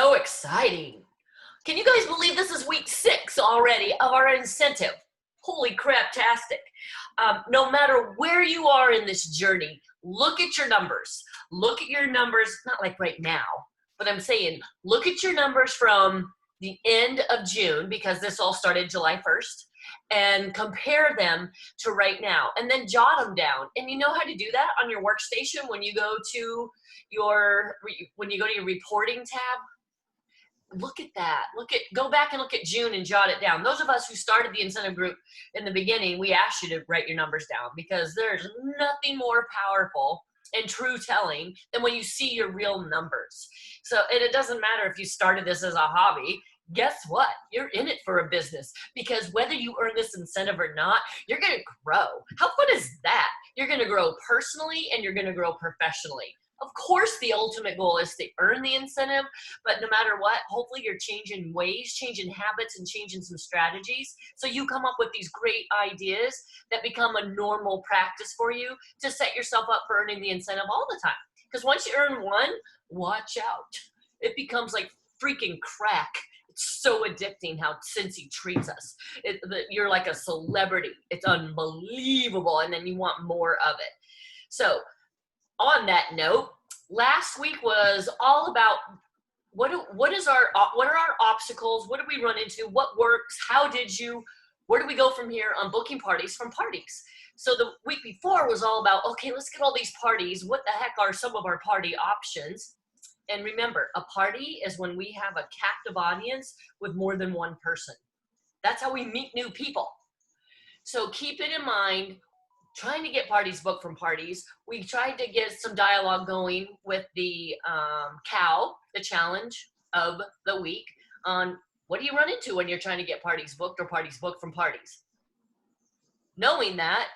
So exciting. Can you guys believe this is week 6 already of our incentive? Holy crap-tastic. No matter where you are in this journey, look at your numbers. Look at your numbers, not like right now, but I'm saying look at your numbers from the end of June, because this all started July 1st, and compare them to right now, and then jot them down. And you know how to do that on your workstation when you go to your reporting tab? Look at that. Go back and look at June and jot it down. Those of us who started the incentive group in the beginning, we asked you to write your numbers down, because there's nothing more powerful and true telling than when you see your real numbers. So, and it doesn't matter if you started this as a hobby. Guess what? You're in it for a business, because whether you earn this incentive or not, you're going to grow. How fun is that? You're going to grow personally and you're going to grow professionally. Of course, the ultimate goal is to earn the incentive, but no matter what, hopefully you're changing ways, changing habits, and changing some strategies. So you come up with these great ideas that become a normal practice for you to set yourself up for earning the incentive all the time. Because once you earn one, watch out. It becomes like freaking crack. It's so addicting how Cincy treats us. You're like a celebrity. It's unbelievable, and then you want more of it. So, on that note, last week was all about what are our obstacles? What did we run into? What works? Where do we go from here on booking parties from parties? So the week before was all about, okay, let's get all these parties. What the heck are some of our party options? And remember, a party is when we have a captive audience with more than one person. That's how we meet new people. So keep it in mind. Trying to get parties booked from parties. We tried to get some dialogue going with the COW, the challenge of the week, on what do you run into when you're trying to get parties booked or parties booked from parties. Knowing that,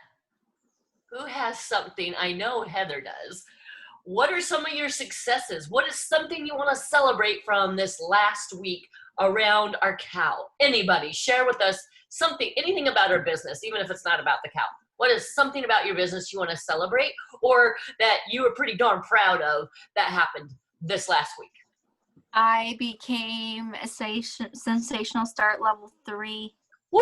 who has something? I know Heather does. What are some of your successes? What is something you want to celebrate from this last week around our COW? Anybody, share with us something, anything about our business, even if it's not about the COW. What is something about your business you want to celebrate, or that you were pretty darn proud of that happened this last week? I became a sensational start level 3. Woo!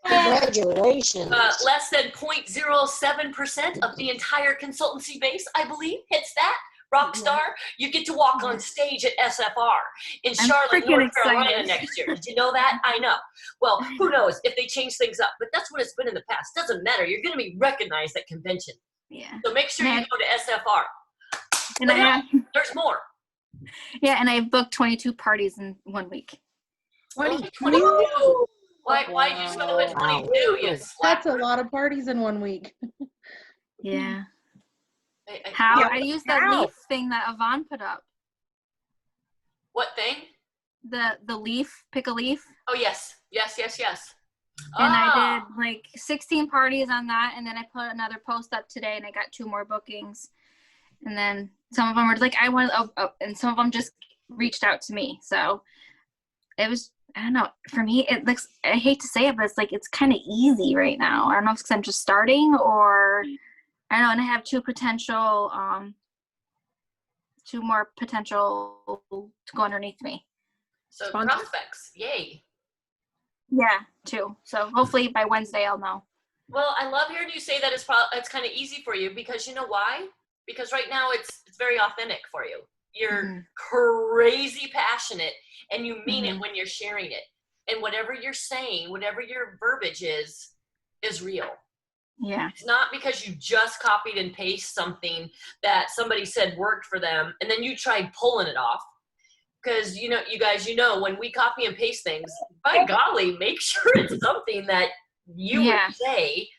Congratulations. Less than 0.07% of the entire consultancy base, I believe, hits that. Rockstar, you get to walk on stage at SFR in Charlotte, North Carolina next year. Did you know that? I know. Well, who knows if they change things up, but that's what it's been in the past. Doesn't matter. You're going to be recognized at convention. Yeah. So make sure you go to SFR. And there's more. Yeah, and I've booked 22 parties in 1 week. 22? Why did you spend up at 22? Yes. That's a lot of parties in 1 week. Yeah. I used that leaf thing that Yvonne put up. What thing? The leaf, pick a leaf. Oh, yes. And I did like 16 parties on that, and then I put another post up today, and I got 2 more bookings. And then some of them were like, I want, and some of them just reached out to me. So it was, I don't know, for me, it looks, I hate to say it, but it's like, it's kind of easy right now. I don't know if it's because I'm just starting, or I don't know, and I have 2 more potential to go underneath me. So prospects, yay. Yeah, 2. So hopefully by Wednesday I'll know. Well, I love hearing you say that it's kind of easy for you, because you know why? Because right now it's very authentic for you. You're crazy passionate, and you mean it when you're sharing it. And whatever you're saying, whatever your verbiage is real. Yeah. It's not because you just copied and pasted something that somebody said worked for them, and then you tried pulling it off. Because, you guys, when we copy and paste things, by golly, make sure it's something that you would say.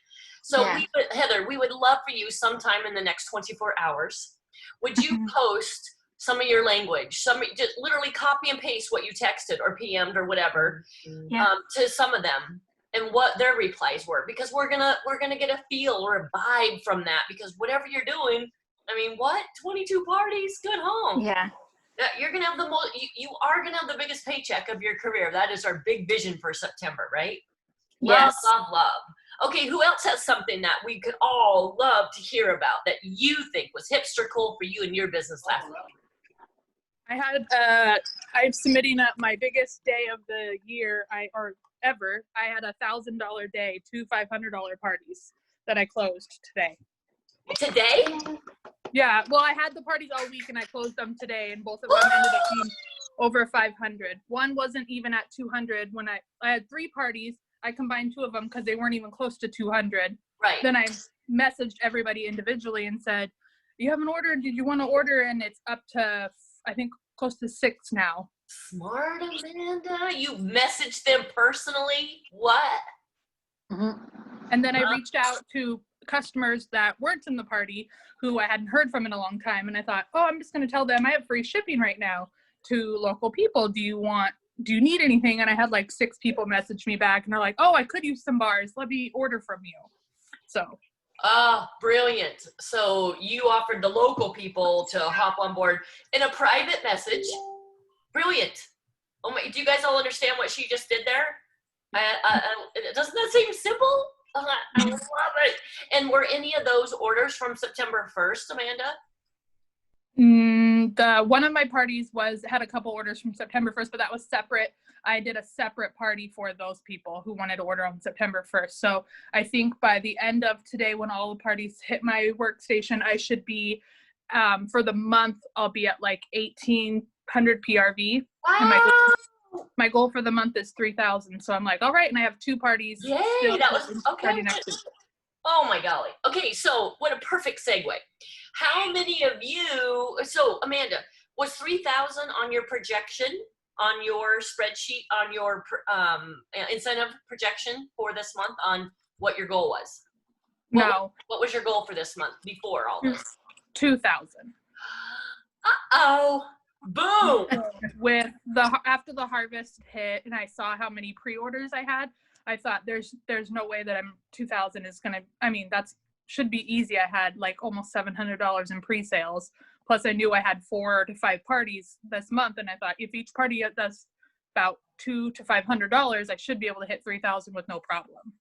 So, Heather, we would love for you sometime in the next 24 hours. Would you post some of your language, just literally copy and paste what you texted or PM'd or whatever to some of them, and what their replies were? Because we're gonna get a feel or a vibe from that. Because whatever you're doing, 22 parties, good home. Yeah. You're gonna have you are gonna have the biggest paycheck of your career. That is our big vision for September, right? Yes. Love. Okay, who else has something that we could all love to hear about that you think was hipster cool for you in your business last week? I'm submitting up my biggest day of the year, ever. I had $1,000 day, 2 $500 parties that I closed today. Today? Yeah, well, I had the parties all week and I closed them today, and both of them ended up being over 500. One wasn't even at 200. When I had 3 parties, I combined 2 of them because they weren't even close to 200. Right. Then I messaged everybody individually and said, you haven't ordered, did you want to order? And it's up to, I think, close to 6 now. Smart, Amanda. You messaged them personally? What? Mm-hmm. And then I reached out to customers that weren't in the party who I hadn't heard from in a long time. And I thought, oh, I'm just going to tell them I have free shipping right now to local people. Do you need anything? And I had like 6 people message me back and they're like, oh, I could use some bars. Let me order from you. So. Brilliant. So you offered the local people to hop on board in a private message. Brilliant. Oh my, do you guys all understand what she just did there? Doesn't that seem simple? I love it. And were any of those orders from September 1st, Amanda? One of my parties had a couple orders from September 1st, but that was separate. I did a separate party for those people who wanted to order on September 1st. So I think by the end of today, when all the parties hit my workstation, I should be, for the month, I'll be at like 1,800 PRV. Wow. And my goal for the month is 3,000. So I'm like, all right. And I have 2 parties. Yay, that was okay. Next week. Oh my golly. Okay, so what a perfect segue. How many of you, so Amanda, was 3,000 on your projection, on your spreadsheet, on your incentive projection for this month on what your goal was? No. What was your goal for this month before all this? 2,000. Uh-oh. Boom. After the harvest hit and I saw how many pre-orders I had, I thought there's no way that 2,000 is gonna, that should be easy. I had like almost $700 in pre-sales. Plus I knew I had 4 to 5 parties this month. And I thought if each party does about $200 to $500, I should be able to hit 3,000 with no problem.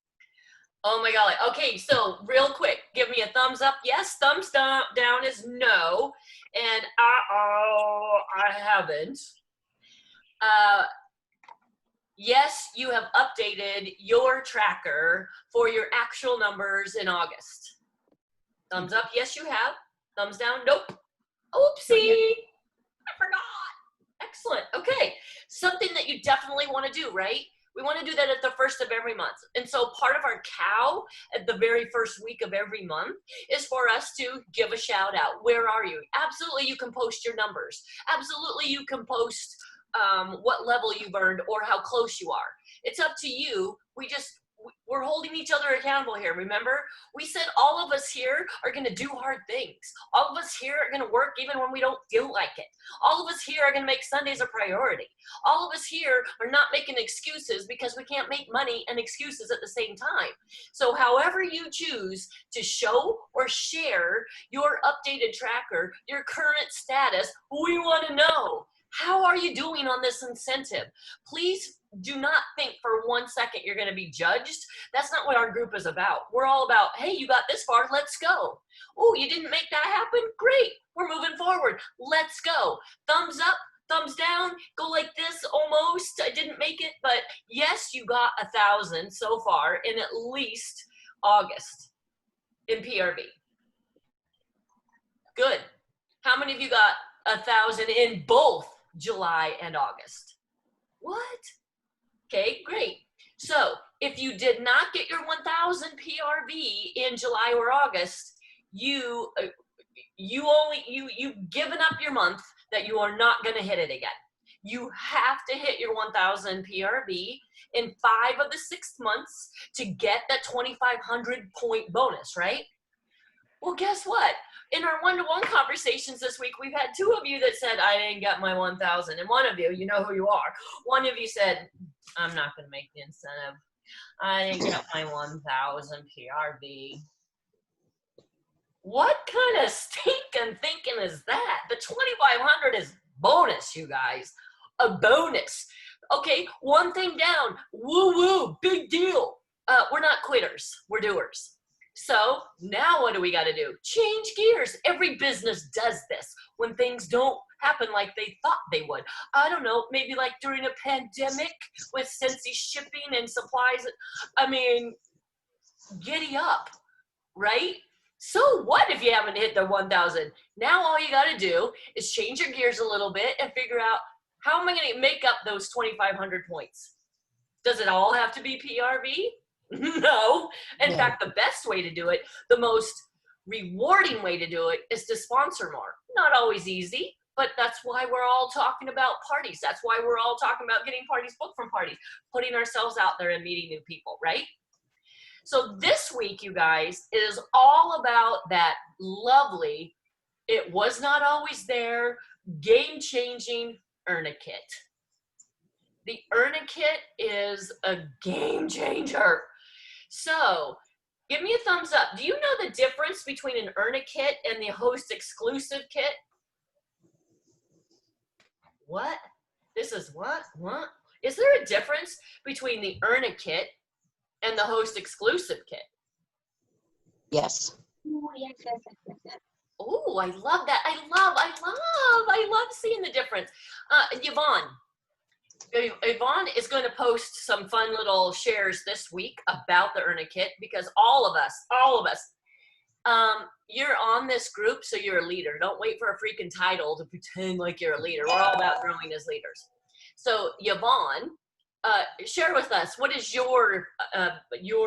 Oh my golly. Okay, so real quick, give me a thumbs up. Yes, thumbs down is no. And I haven't. Yes, you have updated your tracker for your actual numbers in August. Thumbs up, yes, you have. Thumbs down, nope. Oopsie, I forgot. Excellent. Okay, something that you definitely want to do, right? We want to do that at the first of every month. And so part of our cow at the very first week of every month is for us to give a shout out. Where are you? Absolutely, you can post your numbers. Absolutely, you can post what level you've earned or how close you are. It's up to you. We're holding each other accountable here. Remember, we said all of us here are going to do hard things. All of us here are going to work even when we don't feel like it. All of us here are going to make Sundays a priority. All of us here are not making excuses because we can't make money and excuses at the same time. So however you choose to show or share your updated tracker, your current status, we want to know. How are you doing on this incentive? Please do not think for 1 second you're going to be judged. That's not what our group is about. We're all about, hey, you got this far, let's go. Oh, you didn't make that happen? Great. We're moving forward. Let's go. Thumbs up, thumbs down, go like this almost. I didn't make it, but yes, you got 1,000 so far in at least August in PRV. Good. How many of you got 1,000 in both July and August? What? Okay, great. So if you did not get your 1,000 PRV in July or August, you've given up your month that you are not going to hit it again. You have to hit your 1,000 PRV in 5 of the 6 months to get that 2,500 point bonus, right? Well, guess what? In our one-to-one conversations this week, we've had 2 of you that said, I didn't get my 1,000. And one of you know who you are. One of you said, I'm not going to make the incentive. I didn't get my 1,000 PRV. What kind of stinking thinking is that? The 2,500 is bonus, you guys. A bonus. Okay, one thing down. Woo-woo, big deal. We're not quitters. We're doers. So now what do we got to do? Change gears. Every business does this. When things don't happen like they thought they would. I don't know, maybe like during a pandemic with Scentsy shipping and supplies. I mean, giddy up, right? So what if you haven't hit the 1,000? Now all you got to do is change your gears a little bit and figure out, how am I going to make up those 2,500 points? Does it all have to be PRV? No. In fact, the best way to do it, the most rewarding way to do it, is to sponsor more. Not always easy, but that's why we're all talking about parties. That's why we're all talking about getting parties booked from parties, putting ourselves out there and meeting new people, right? So this week, you guys, is all about that lovely, it was not always there, game-changing Earn-A-Kit. The Earn-A-Kit is a game changer. So give me a thumbs up. Do you know the difference between an Earn-A-Kit and the host exclusive kit? What? This is what? What? Is there a difference between the Earn-A-Kit and the host exclusive kit? Yes. Oh, I love that. I love seeing the difference. Yvonne is going to post some fun little shares this week about the Earn-A-Kit, because all of us, you're on this group, so you're a leader. Don't wait for a freaking title to pretend like you're a leader. We're all about growing as leaders. So Yvonne, share with us, what is your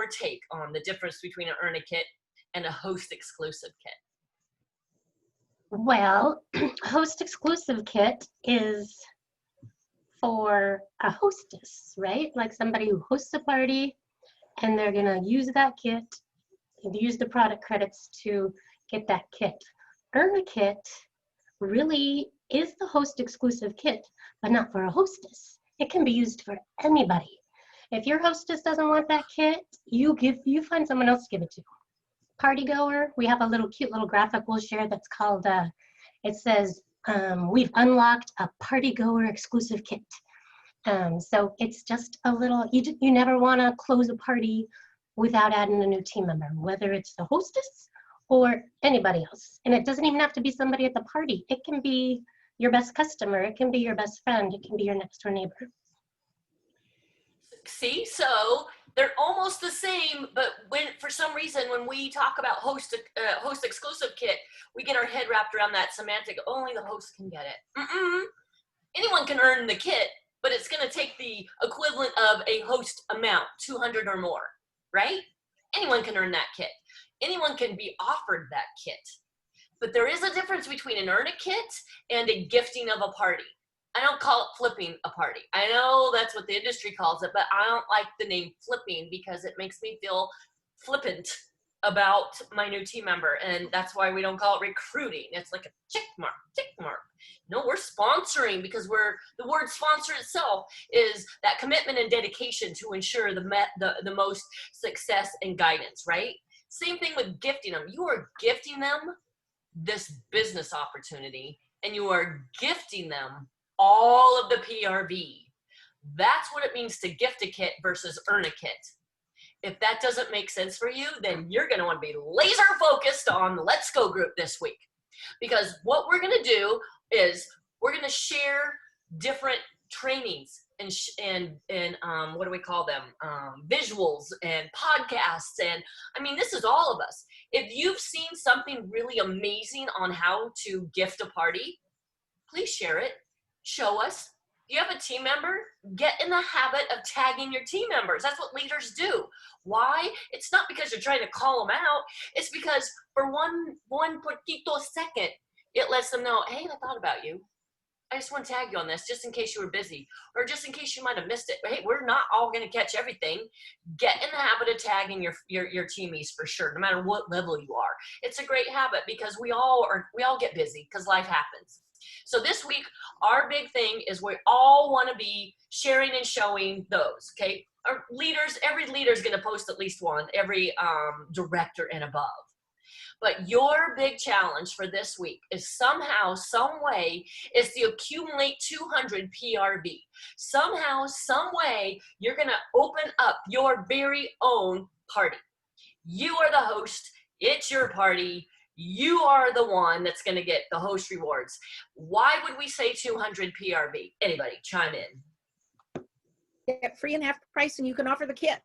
take on the difference between an Earn-A-Kit and a host exclusive kit? Well, host exclusive kit is for a hostess, right? Like somebody who hosts a party and they're gonna use that kit, use the product credits to get that kit. Earn-A-Kit really is the host exclusive kit, but not for a hostess. It can be used for anybody. If your hostess doesn't want that kit, you find someone else to give it to. Party goer, we have a little cute little graphic we'll share that's called, it says, we've unlocked a party goer exclusive kit. So it's just a little, you never want to close a party without adding a new team member, whether it's the hostess or anybody else. And it doesn't even have to be somebody at the party. It can be your best customer. It can be your best friend. It can be your next door neighbor. See, so they're almost the same, but for some reason, when we talk about host exclusive kit, we get our head wrapped around that semantic, only the host can get it. Anyone can earn the kit, but it's going to take the equivalent of a host amount, 200 or more, right? Anyone can earn that kit. Anyone can be offered that kit. But there is a difference between an Earn-A-Kit and a gifting of a party. I don't call it flipping a party. I know that's what the industry calls it, but I don't like the name flipping because it makes me feel flippant about my new team member, and that's why we don't call it recruiting. It's like a tick mark, tick mark. No, we're sponsoring, because the word sponsor itself is that commitment and dedication to ensure the most success and guidance, right? Same thing with gifting them. You are gifting them this business opportunity, and you are gifting them all of the PRV. That's what it means to gift a kit versus earn a kit. If that doesn't make sense for you, then you're going to want to be laser focused on the Let's Go group this week. Because what we're going to do is we're going to share different trainings and what do we call them? Visuals and podcasts. And I mean, this is all of us. If you've seen something really amazing on how to gift a party, please share it. Show us. If you have a team member, get in the habit of tagging your team members. That's what leaders do. Why? It's not because you're trying to call them out. It's because for one poquito second, it lets them know, hey, I thought about you. I just want to tag you on this just in case you were busy or just in case you might have missed it. But hey, we're not all going to catch everything. Get in the habit of tagging your teamies for sure, no matter what level you are. It's a great habit because we all get busy because life happens. So this week, our big thing is we all want to be sharing and showing those, okay? Our leaders, every leader is going to post at least one, every director and above. But your big challenge for this week is somehow, some way, is to accumulate 200 PRV. Somehow, some way, you're going to open up your very own party. You are the host. It's your party. you are the one that's going to get the host rewards. Why would we say 200 PRV? Anybody chime in? Get free and half price and you can offer the kit.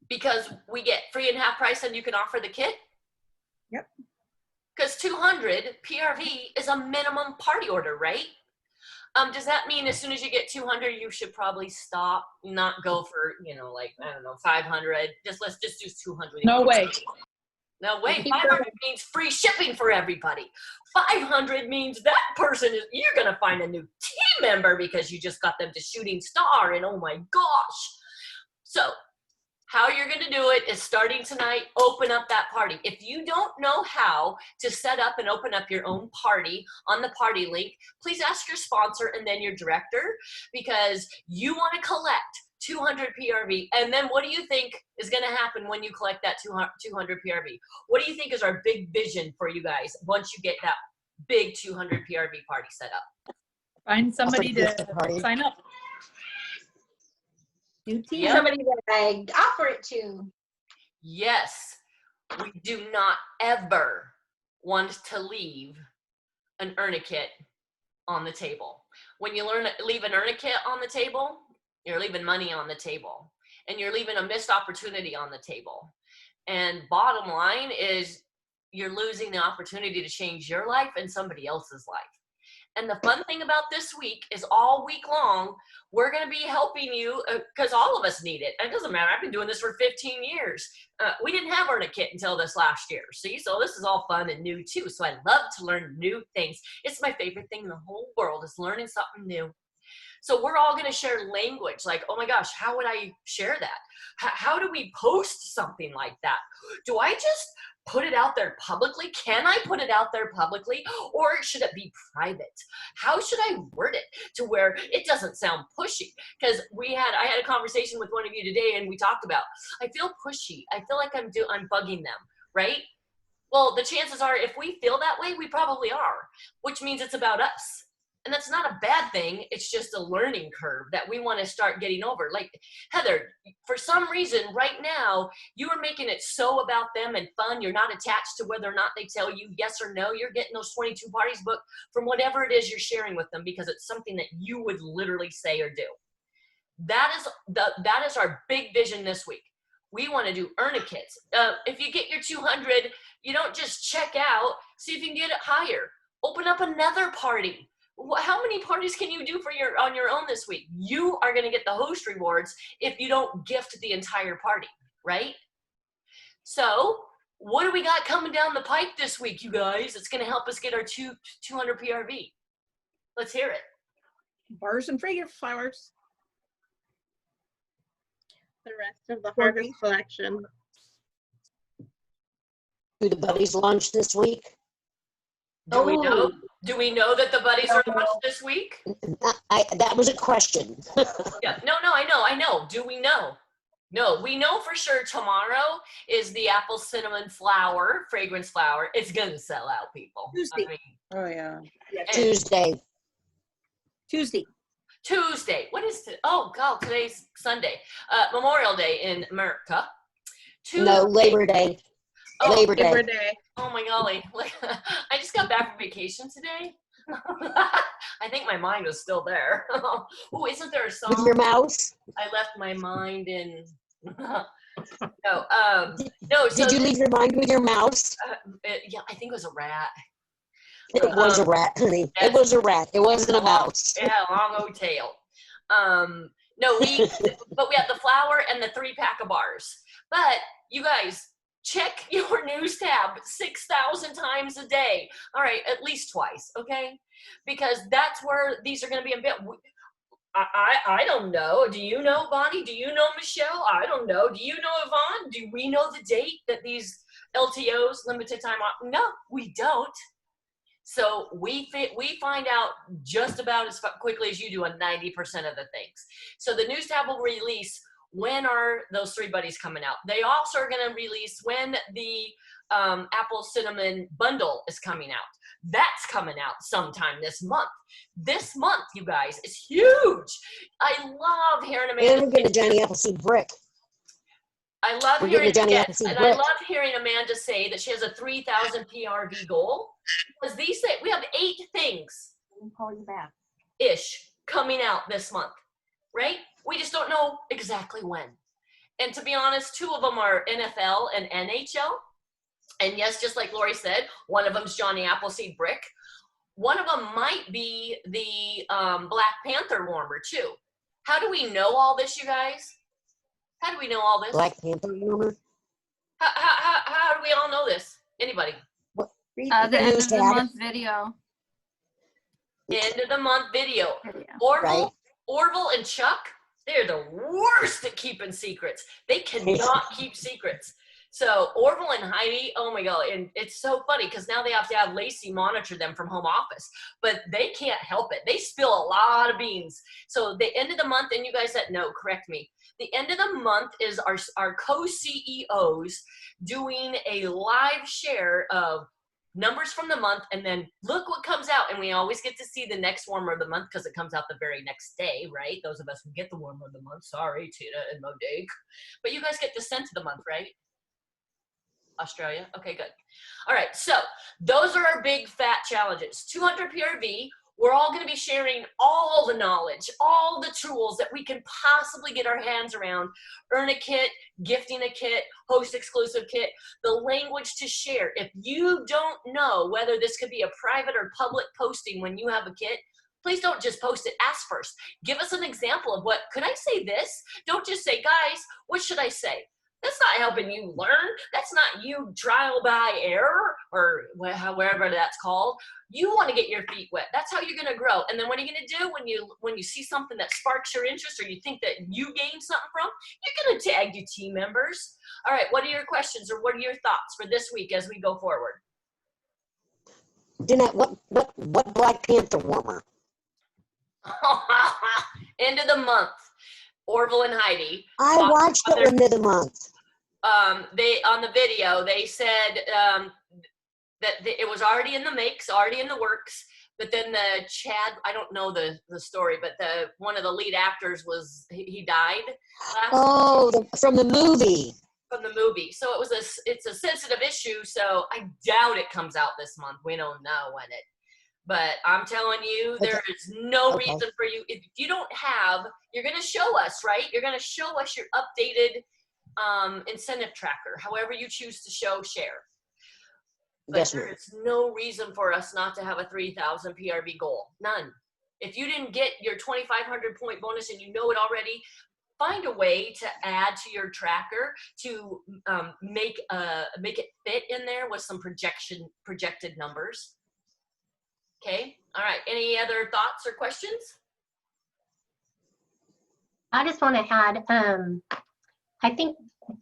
Because we get free and half price and you can offer the kit? Yep. Because 200 PRV is a minimum party order, right? Does that mean as soon as you get 200, you should probably stop, not go for, you know, like, I don't know, 500? Let's just do 200. No way. No way. 500 means free shipping for everybody. 500 means that person is, you're going to find a new team member because you just got them to shooting star, and oh my gosh. So how you're going to do it is starting tonight, open up that party. If you don't know how to set up and open up your own party on the party link, please ask your sponsor and then your director, because you want to collect 200 PRV. And then what do you think is going to happen when you collect that 200 PRV? What do you think is our big vision for you guys once you get that big 200 PRV party set up? Find somebody to Party. sign up. New team. Yeah. Somebody that I offer it to. Yes, we do not ever want to leave an earn a kit on the table. When you leave an earn a kit on the table, you're leaving money on the table, and you're leaving a missed opportunity on the table. And bottom line is you're losing the opportunity to change your life and somebody else's life. And the fun thing about this week is all week long, we're going to be helping you because all of us need it. It doesn't matter. I've been doing this for 15 years. We didn't have Earn a Kit until this last year. See, so this is all fun and new too. So I love to learn new things. It's my favorite thing in the whole world is learning something new. So we're all going to share language like, oh my gosh, how would I share that? How do we post something like that? Do I just put it out there publicly? Can I put it out there publicly, or should it be private? How should I word it to where it doesn't sound pushy? Because I had a conversation with one of you today, and we talked about, I feel pushy. I feel like I'm bugging them, right? Well, the chances are if we feel that way, we probably are, which means it's about us. And that's not a bad thing. It's just a learning curve that we want to start getting over. Like, Heather, for some reason right now, you are making it so about them and fun. You're not attached to whether or not they tell you yes or no. You're getting those 22 parties booked from whatever it is you're sharing with them because it's something that you would literally say or do. That is our big vision this week. We want to do Earn a Kits. If you get your 200, you don't just check out. See if you can get it higher. Open up another party. How many parties can you do on your own this week? You are going to get the host rewards if you don't gift the entire party, right? So what do we got coming down the pipe this week, you guys? It's going to help us get our 200 PRV. Let's hear it. Bars and fragrance flowers. The rest of the harvest collection. Do the buddies launch this week? Do we know that the buddies are launched this week? That was a question. Yeah. No, I know. Do we know? No, we know for sure tomorrow is the apple cinnamon flower, fragrance flower. It's going to sell out, people. Tuesday. I mean, Oh, yeah. Tuesday. Tuesday. What is it? Oh, God, today's Sunday. Memorial Day in America. No, Labor Day. Oh, Labor Day. Labor Day. Oh my golly. I just got back from vacation today. I think my mind was still there. Oh, isn't there a song? With your mouse? I left my mind in. No. So Did you leave your mind with your mouse? Yeah, I think it was a rat. It was a rat, honey. Yes. It was a rat. It wasn't a mouse. It had a long old tail. No, but we have the flower and the 3-pack of bars. But you guys, check your news tab 6,000 times a day. All right, at least twice, okay? Because that's where these are going to be embedded. I don't know. Do you know, Bonnie? Do you know, Michelle? I don't know. Do you know, Yvonne? Do we know the date that these LTOs, limited time off? No, we don't. So we find out just about as quickly as you do on 90% of the things. So the news tab will release when are those 3 buddies coming out. They also are going to release when the apple cinnamon bundle is coming out. That's coming out sometime this month. This month, you guys, is huge. I love hearing And Amanda. we're getting a Johnny Appleseed brick. I love We're hearing getting the Johnny yes, Appleseed and brick. I love hearing Amanda say that she has a 3,000 PRV goal, because these say we have 8 things I'm calling you back. ish coming out this month, right? We just don't know exactly when. And to be honest, 2 of them are NFL and NHL. And yes, just like Lori said, one of them's Johnny Appleseed brick. One of them might be the Black Panther warmer too. How do we know all this, you guys? How do we know all this? Black Panther warmer. How do we all know this? Anybody? The end of news the tab. month video. End of the month video. Video. Orville, Right. Orville and Chuck, they're the worst at keeping secrets. They cannot keep secrets. So Orville and Heidi, oh my God, and it's so funny because now they have to have Lacey monitor them from home office, but they can't help it. They spill a lot of beans. So the end of the month, and you guys said, no, correct me. The end of the month is our co-CEOs doing a live share of numbers from the month, and then look what comes out. And we always get to see the next warmer of the month because it comes out the very next day, right? Those of us who get the warmer of the month, sorry, Tina and Monique. But you guys get the scent of the month, right? Australia. Okay, good. All right, so those are our big fat challenges. 200 PRV. We're all going to be sharing all the knowledge, all the tools that we can possibly get our hands around. Earn a kit, gifting a kit, host exclusive kit, the language to share. If you don't know whether this could be a private or public posting when you have a kit, please don't just post it. Ask first. Give us an example of what, could I say this? Don't just say, guys, what should I say? That's not helping you learn. That's not you trial by error or wherever that's called. You want to get your feet wet. That's how you're going to grow. And then what are you going to do when you see something that sparks your interest or you think that you gained something from? You're going to tag your team members. All right, what are your questions or what are your thoughts for this week as we go forward? Jeanette, what Black Panther warmer? End of the month. Orville and Heidi. I watched it in the month. They on the video they said that it was already in the mix, already in the works. But then the Chad, I don't know the story, but one of the lead actors he died. From the movie. From the movie. So it's a sensitive issue. So I doubt it comes out this month. We don't know when it. But I'm telling you, there is no reason for you. If you don't have, you're going to show us, right? You're going to show us your updated incentive tracker, however you choose to share. But Yes, there is no reason for us not to have a 3,000 PRV goal. None. If you didn't get your 2,500 point bonus and you know it already, find a way to add to your tracker to make it fit in there with some projected numbers. Okay. All right. Any other thoughts or questions? I just want to add, I think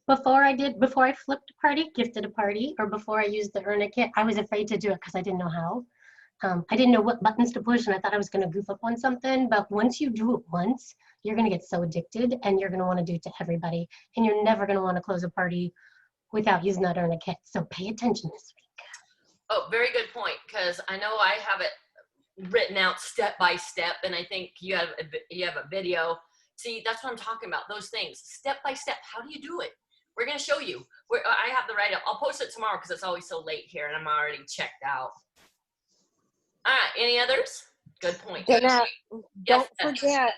before I flipped a party, gifted a party, or before I used the Earn a Kit, I was afraid to do it because I didn't know how. I didn't know what buttons to push, and I thought I was going to goof up on something. But once you do it once, you're going to get so addicted, and you're going to want to do it to everybody. And you're never going to want to close a party without using that Earn a Kit. So pay attention this week. Oh, very good point, because I know I have it written out step by step, and I think you have a video. See, that's what I'm talking about, those things. Step by step, how do you do it? We're going to show you. I have the write-up. I'll post it tomorrow because it's always so late here, and I'm already checked out. All right, any others? Good point. Jeanette, Yes, don't forget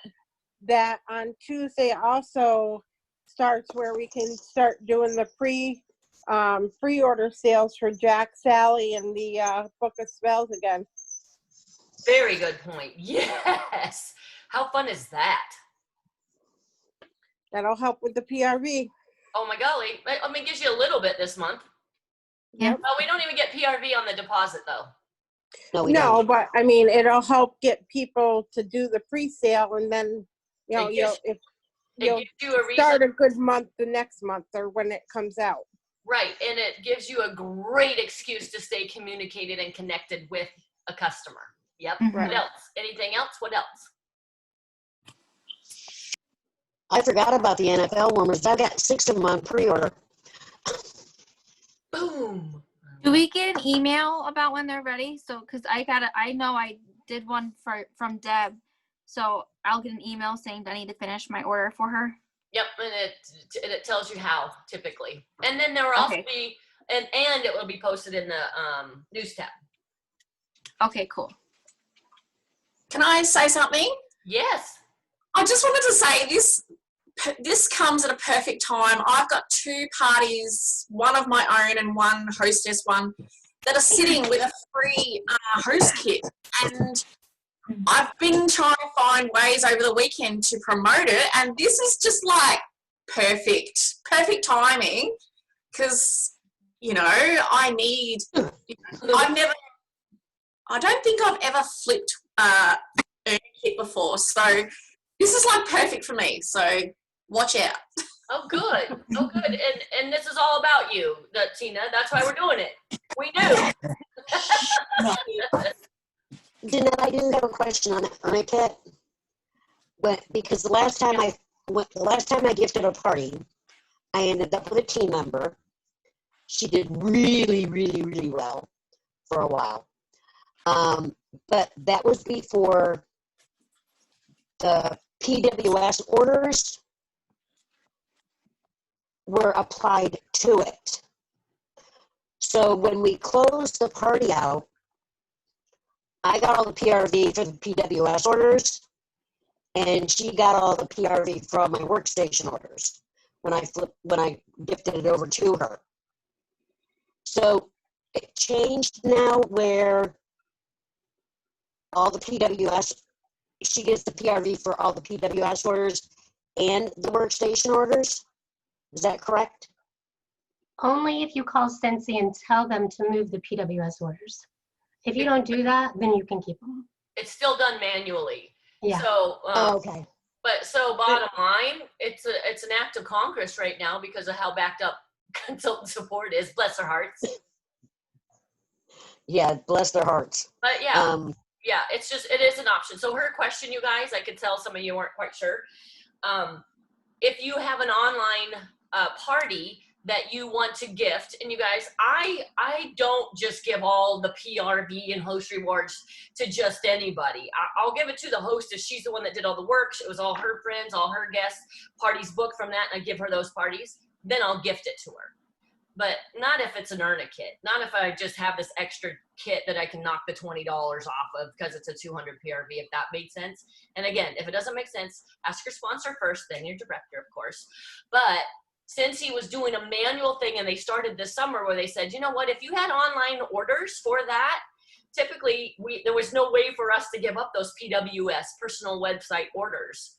that on Tuesday also starts where we can start doing the pre-order sales for Jack, Sally, and the Book of Spells again. Very good point. Yes. How fun is that? That'll help with the PRV. Oh my golly. I mean, it gives you a little bit this month. Yeah. Oh, we don't even get PRV on the deposit though. No, but I mean, it'll help get people to do the pre-sale, and then It gives you a reason. start a good month the next month or when it comes out. Right, and it gives you a great excuse to stay communicated and connected with a customer. Yep. Mhm. What else? Anything else? What else? I forgot about the NFL warmers. I got 6 of them on pre-order. Boom. Do we get an email about when they're ready? So, because I know I did one from Deb, so I'll get an email saying that I need to finish my order for her. Yep, and it tells you how typically, and then there will also Okay. be and it will be posted in the news tab. Okay, cool. Can I say something? Yes. I just wanted to say this comes at a perfect time. I've got 2 parties, one of my own and one hostess one, that are sitting with a free host kit, and I've been trying to find ways over the weekend to promote it, and this is just like perfect timing, because I need. I don't think I've ever flipped a kit before, so this is like perfect for me. So watch out. Oh, good. Oh, good. And this is all about you, Tina. That's why we're doing it. We knew. Jeanette, I do have a question on a kit. Because the last time I gifted a party, I ended up with a team member. She did really, really, really well for a while. But that was before the PWS orders were applied to it. So when we closed the party out, I got all the PRV for the PWS orders, and she got all the PRV from my workstation orders when I gifted it over to her. So it changed now where all the PWS, she gets the PRV for all the PWS orders and the workstation orders. Is that correct? Only if you call Scentsy and tell them to move the PWS orders. If you don't do that, then you can keep them. It's still done manually. Yeah. So, Okay. But so bottom line, it's an act of Congress right now because of how backed up consultant support is. Bless their hearts. Yeah, bless their hearts. But yeah, it is an option. So her question, you guys, I could tell some of you weren't quite sure. If you have an online party that you want to gift, and you guys, I don't just give all the PRV and host rewards to just anybody. I'll give it to the hostess. She's the one that did all the work. It was all her friends, all her guests, parties booked from that, and I give her those parties. Then I'll gift it to her. But not if it's an earn-a kit. Not if I just have this extra kit that I can knock the $20 off of because it's a 200 PRV, if that made sense. And again, if it doesn't make sense, ask your sponsor first, then your director, of course. But since he was doing a manual thing, and they started this summer where they said, you know what, if you had online orders for that, typically there was no way for us to give up those PWS, personal website orders.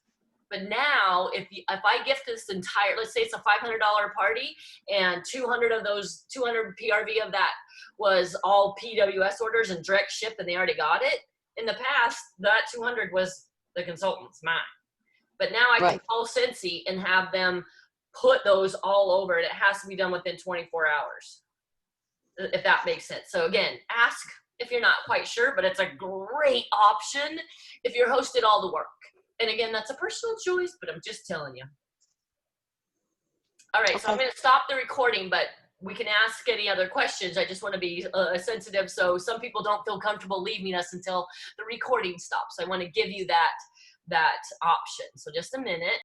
But now, if I gift this entire, let's say it's a $500 party, and 200 of those, 200 PRV of that was all PWS orders and direct ship, and they already got it. In the past, that 200 was the consultant's, mine. But now I can call Scentsy and have them put those all over, and it has to be done within 24 hours, if that makes sense. So again, ask if you're not quite sure, but it's a great option if you're hosted all the work. And again, that's a personal choice, but I'm just telling you. All right, so I'm going to stop the recording, but we can ask any other questions. I just want to be sensitive, so some people don't feel comfortable leaving us until the recording stops. I want to give you that option. So just a minute.